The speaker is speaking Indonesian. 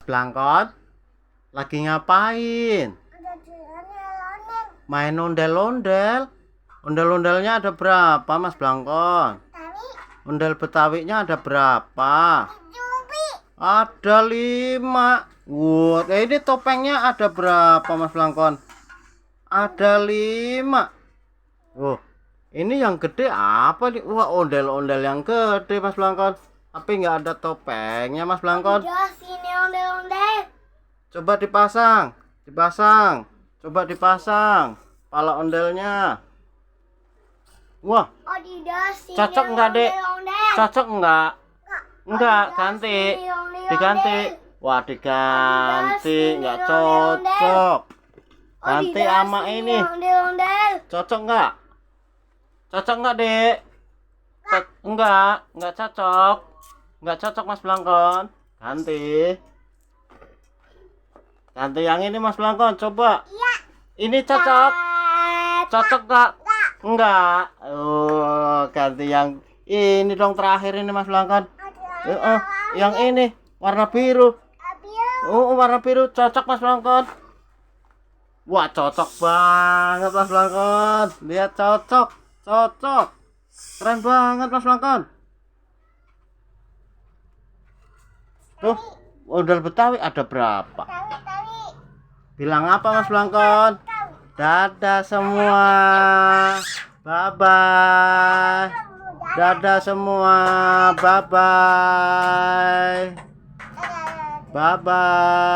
Blangkon, lagi ngapain? Main ondel-ondel. Ondel-ondelnya ada berapa, Mas Blangkon? Ondel Betawinya ada berapa? Ada 5. Wah, ini topengnya ada berapa, Mas Blangkon? Ada 5. Oh, ini yang gede apa nih? Wah, ondel-ondel yang gede, Mas Blangkon. Tapi nggak ada topengnya, Mas Blangkon. Sini ondel-ondel. Coba dipasang. Coba dipasang. Pala ondelnya. Wah, Sini cocok nggak, Dek? ondel-ondel. Cocok nggak? Enggak, ganti. Sini ondel-ondel. Diganti. Wah, diganti. Nggak cocok. Ganti sama Sini ini. ondel-ondel. Cocok nggak? Cocok nggak, Dek? Enggak cocok. Nggak cocok, Mas Blangkon. Ganti. Ganti yang ini, Mas Blangkon. Coba. Iya. Ini cocok. Cocok nggak? Enggak. Oh, ganti yang ini dong terakhir ini, Mas Blangkon. Yang ini warna biru. Oh, warna biru cocok, Mas Blangkon. Wah, cocok banget, Mas Blangkon. Lihat, cocok. Keren banget, Mas Blangkon. Tuh, ondel Betawi ada berapa? Bilang apa, Mas Blangkon? Dadah semua. Bye-bye. Dadah semua. Bye-bye. Bye-bye.